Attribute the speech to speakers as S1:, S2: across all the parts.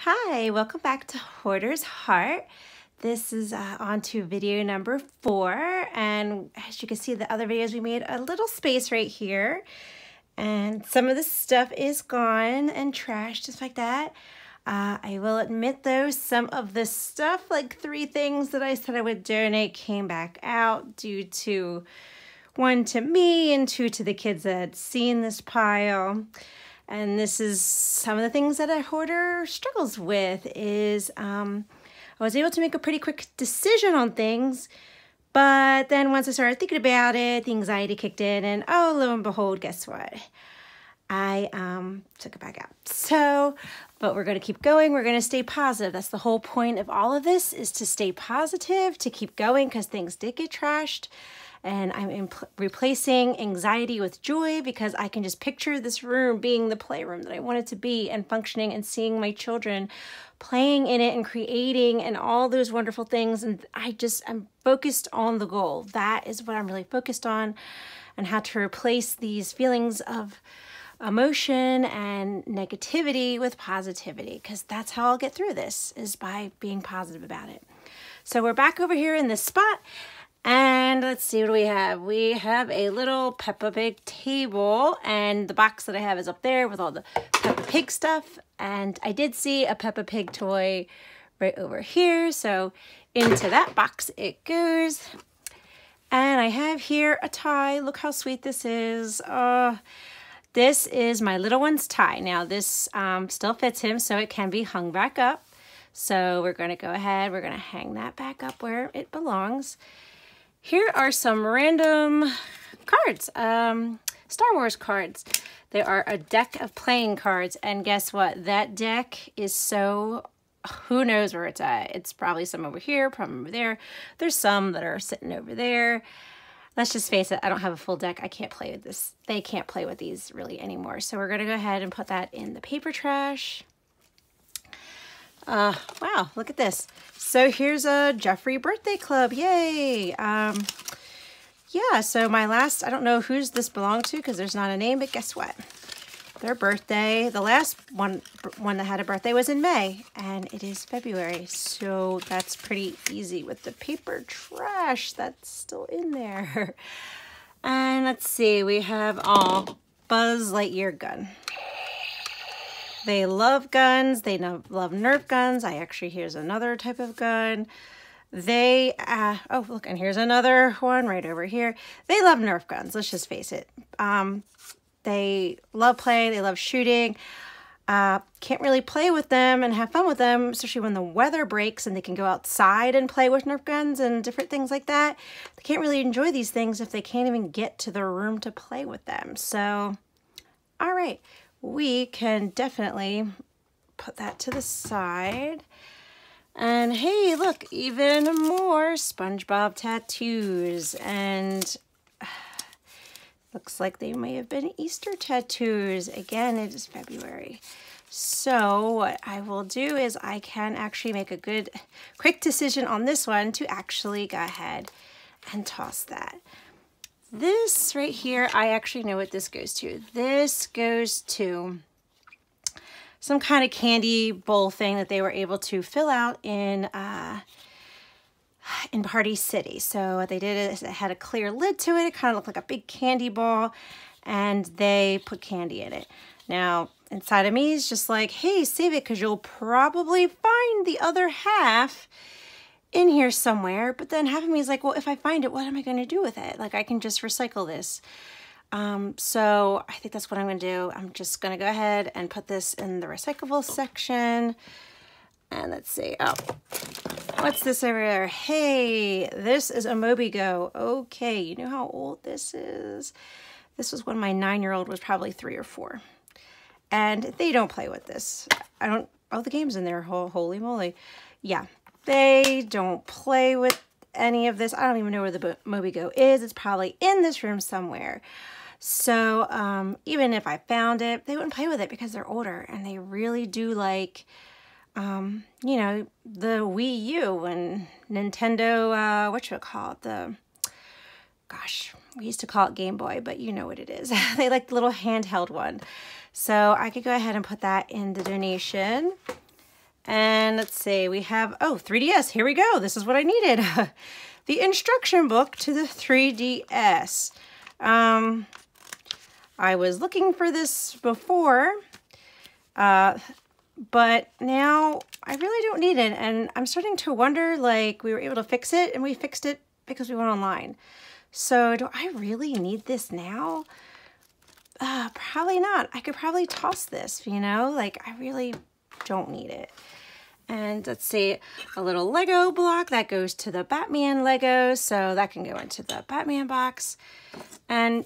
S1: Hi, welcome back to Hoarder's Heart. This is on to video number 4, and as you can see the other videos we made a little space right here, and some of the stuff is gone and trashed just like that. I will admit though, some of the stuff, like 3 things that I said I would donate, came back out due to 1 to me and 2 to the kids that had seen this pile. And this is some of the things that a hoarder struggles with is I was able to make a pretty quick decision on things, but then once I started thinking about it, the anxiety kicked in and oh, lo and behold, guess what? I took it back out. So, but we're going to keep going. We're going to stay positive. That's the whole point of all of this, is to stay positive, to keep going, because things did get trashed. And I'm replacing anxiety with joy, because I can just picture this room being the playroom that I want it to be and functioning, and seeing my children playing in it and creating and all those wonderful things. And I'm focused on the goal. That is what I'm really focused on, and how to replace these feelings of emotion and negativity with positivity, because that's how I'll get through this, is by being positive about it. So we're back over here in this spot. And let's see, what do we have? We have a little Peppa Pig table, and the box that I have is up there with all the Peppa Pig stuff. And I did see a Peppa Pig toy right over here, so into that box it goes. And I have here a tie. Look how sweet this is. This is my little one's tie. Now this still fits him, so it can be hung back up. So we're going to go ahead, we're going to hang that back up where it belongs. Here are some random cards, Star Wars cards. They are a deck of playing cards, and guess what? That deck is so, who knows where it's at. It's probably some over here, probably over there. There's some that are sitting over there. Let's just face it, I don't have a full deck. I can't play with this. They can't play with these really anymore. So we're gonna go ahead and put that in the paper trash. Wow, look at this. So here's a Jeffrey birthday club, yay. Yeah, so my last, I don't know who's this belonged to because there's not a name, but guess what? Their birthday, the last one that had a birthday was in May, and it is February. So that's pretty easy with the paper trash that's still in there. And let's see, we have Buzz Lightyear gun. They love guns. They love Nerf guns. Here's another type of gun. They, oh, look, and here's another one right over here. They love Nerf guns. Let's just face it. They love playing. They love shooting. Can't really play with them and have fun with them, especially when the weather breaks and they can go outside and play with Nerf guns and different things like that. They can't really enjoy these things if they can't even get to their room to play with them. So, all right. We can definitely put that to the side. And hey, look, even more SpongeBob tattoos. And looks like they may have been Easter tattoos. Again, it is February. So what I will do is I can actually make a good, quick decision on this one to actually go ahead and toss that. This right here, I actually know what this goes to. This goes to some kind of candy bowl thing that they were able to fill out in Party City. So what they did is it had a clear lid to it. It kind of looked like a big candy ball, and they put candy in it. Now, inside of me is just like, hey, save it, because you'll probably find the other half in here somewhere. But then half of me is like, well, if I find it, what am I going to do with it? Like, I can just recycle this. So I think that's what I'm going to do. I'm just going to go ahead and put this in the recyclable section. And let's see. Oh, what's this over there? Hey, this is a Mobigo. Okay, you know how old this is? This was when my 9-year-old was probably 3 or 4. And they don't play with this. Oh, the game's in there. Holy moly. Yeah. They don't play with any of this. I don't even know where the Mobigo is. It's probably in this room somewhere. So even if I found it, they wouldn't play with it because they're older, and they really do like, you know, the Wii U and Nintendo, gosh, we used to call it Game Boy, but you know what it is. They like the little handheld one. So I could go ahead and put that in the donation. And let's see, we have, oh, 3DS, here we go. This is what I needed. The instruction book to the 3DS. I was looking for this before, but now I really don't need it. And I'm starting to wonder, like, we were able to fix it, and we fixed it because we went online. So do I really need this now? Probably not. I could probably toss this, you know, like I really don't need it. And let's see, a little Lego block that goes to the Batman Lego, so that can go into the Batman box. And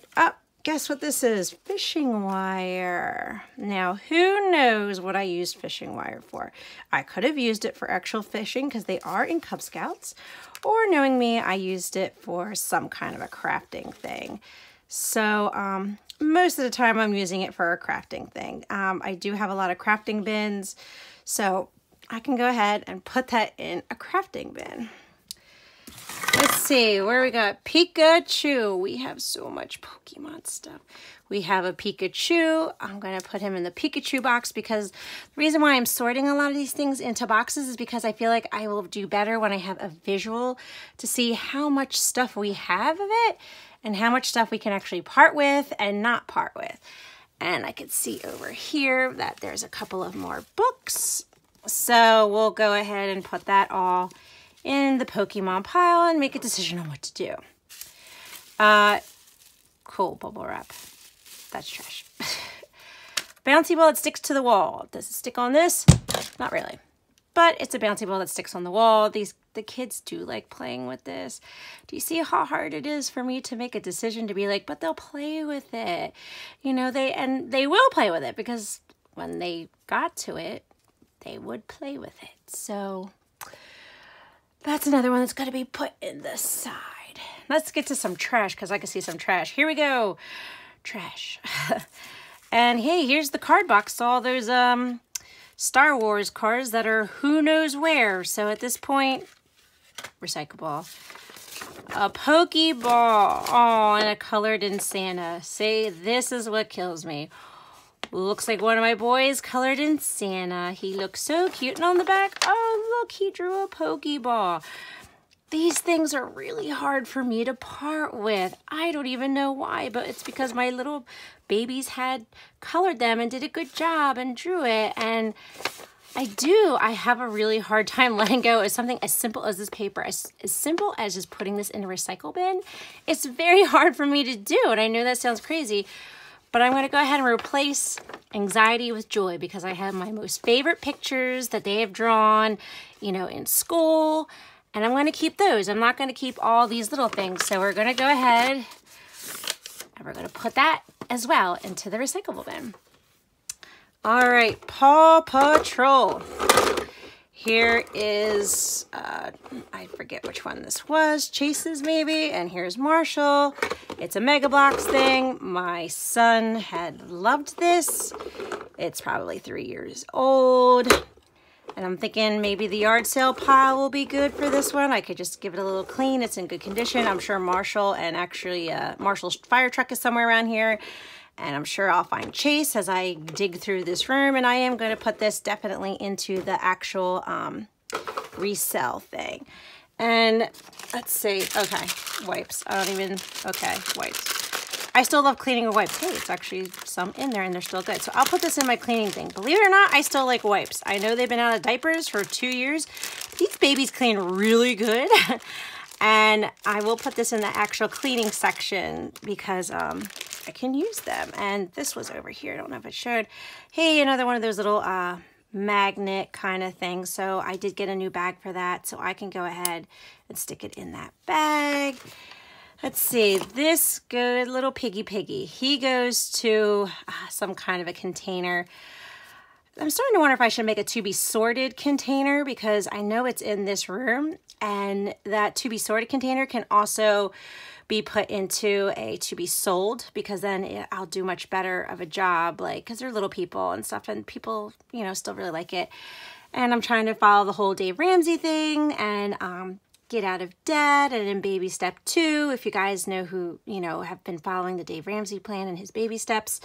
S1: guess what this is? Fishing wire. Now, who knows what I used fishing wire for? I could have used it for actual fishing because they are in Cub Scouts, or knowing me, I used it for some kind of a crafting thing. So most of the time I'm using it for a crafting thing. I do have a lot of crafting bins, so I can go ahead and put that in a crafting bin. Let's see, where we got Pikachu. We have so much Pokemon stuff. We have a Pikachu. I'm going to put him in the Pikachu box because the reason why I'm sorting a lot of these things into boxes is because I feel like I will do better when I have a visual to see how much stuff we have of it and how much stuff we can actually part with and not part with. And I can see over here that there's a couple of more books. So we'll go ahead and put that all in the Pokemon pile and make a decision on what to do. Cool, bubble wrap. That's trash. Bouncy ball that sticks to the wall. Does it stick on this? Not really. But it's a bouncy ball that sticks on the wall. The kids do like playing with this. Do you see how hard it is for me to make a decision to be like, but they'll play with it. You know, they will play with it because when they got to it, they would play with it. So that's another one that's got to be put in the side. Let's get to some trash because I can see some trash. Here we go. Trash. And hey, here's the card box. All those Star Wars cards that are who knows where. So at this point, recyclable. A Pokeball. Oh, and a colored in Santa. See, this is what kills me. Looks like one of my boys colored in Santa. He looks so cute. And on the back, oh, look, he drew a Pokeball. These things are really hard for me to part with. I don't even know why, but it's because my little babies had colored them and did a good job and drew it. And I have a really hard time letting go of something as simple as this paper, as simple as just putting this in a recycle bin. It's very hard for me to do, and I know that sounds crazy, but I'm going to go ahead and replace anxiety with joy because I have my most favorite pictures that they have drawn, you know, in school, and I'm going to keep those. I'm not going to keep all these little things, so we're going to go ahead and we're going to put that as well into the recyclable bin. All right, Paw Patrol. Here is, I forget which one this was, Chase's maybe, and here's Marshall. It's a Mega Bloks thing. My son had loved this. It's probably 3 years old. And I'm thinking maybe the yard sale pile will be good for this one. I could just give it a little clean. It's in good condition. I'm sure Marshall and actually Marshall's fire truck is somewhere around here. And I'm sure I'll find Chase as I dig through this room. And I am going to put this definitely into the actual resell thing. And let's see. Okay, wipes. Okay, wipes. I still love cleaning with wipes. Hey, it's actually some in there and they're still good. So I'll put this in my cleaning thing. Believe it or not, I still like wipes. I know they've been out of diapers for 2 years. These babies clean really good. And I will put this in the actual cleaning section because I can use them. And this was over here. I don't know if it showed. Hey, another one of those little magnet kind of things. So I did get a new bag for that. So I can go ahead and stick it in that bag. Let's see. This good little piggy. He goes to some kind of a container. I'm starting to wonder if I should make a to be sorted container because I know it's in this room. And that to be sorted container can also be put into a to be sold because then I'll do much better of a job, like, because they're little people and stuff and people, you know, still really like it. And I'm trying to follow the whole Dave Ramsey thing and get out of debt and in baby step 2, if you guys know who, you know, have been following the Dave Ramsey plan and his baby steps.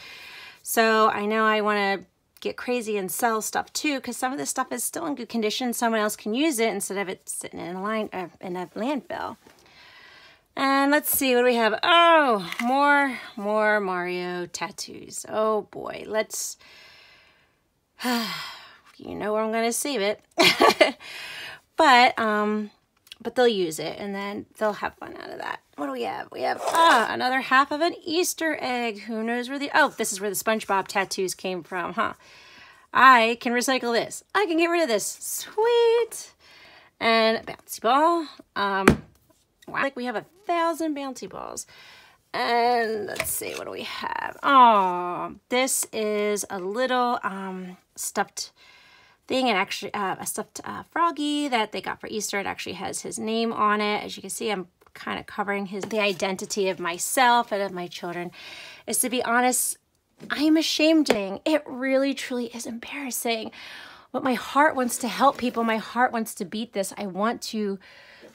S1: So I know I want to get crazy and sell stuff too, because some of this stuff is still in good condition. Someone else can use it instead of it sitting in a landfill. And let's see, what do we have? Oh, more Mario tattoos. Oh boy, let's, you know where I'm gonna save it. But they'll use it and then they'll have fun out of that. What do we have? We have another half of an Easter egg. Who knows where oh, this is where the SpongeBob tattoos came from, huh? I can recycle this. I can get rid of this. Sweet. And a bouncy ball. Wow, like we have 1,000 bouncy balls. And let's see, what do we have? Oh, this is a little stuffed thing, and actually a stuffed froggy that they got for Easter. It actually has his name on it. As you can see, I'm kind of covering the identity of myself and of my children. Is, to be honest, I'm ashamed. It really, truly is embarrassing. But my heart wants to help people. My heart wants to beat this. I want to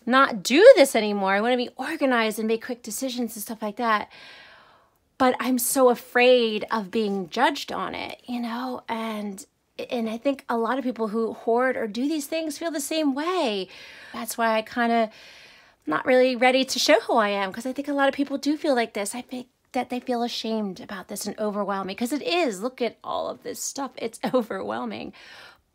S1: not do this anymore. I want to be organized and make quick decisions and stuff like that. But I'm so afraid of being judged on it, you know, and I think a lot of people who hoard or do these things feel the same way. That's why I kind of not really ready to show who I am, because I think a lot of people do feel like this. I think that they feel ashamed about this and overwhelming, because it is. Look at all of this stuff. It's overwhelming.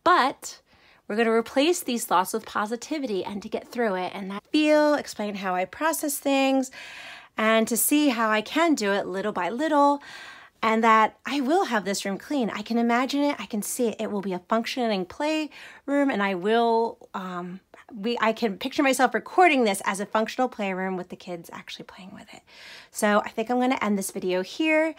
S1: But we're going to replace these thoughts with positivity and to get through it and explain how I process things, and to see how I can do it little by little. And that I will have this room clean. I can imagine it. I can see it. It will be a functioning play room, and I will, I can picture myself recording this as a functional playroom with the kids actually playing with it. So I think I'm going to end this video here.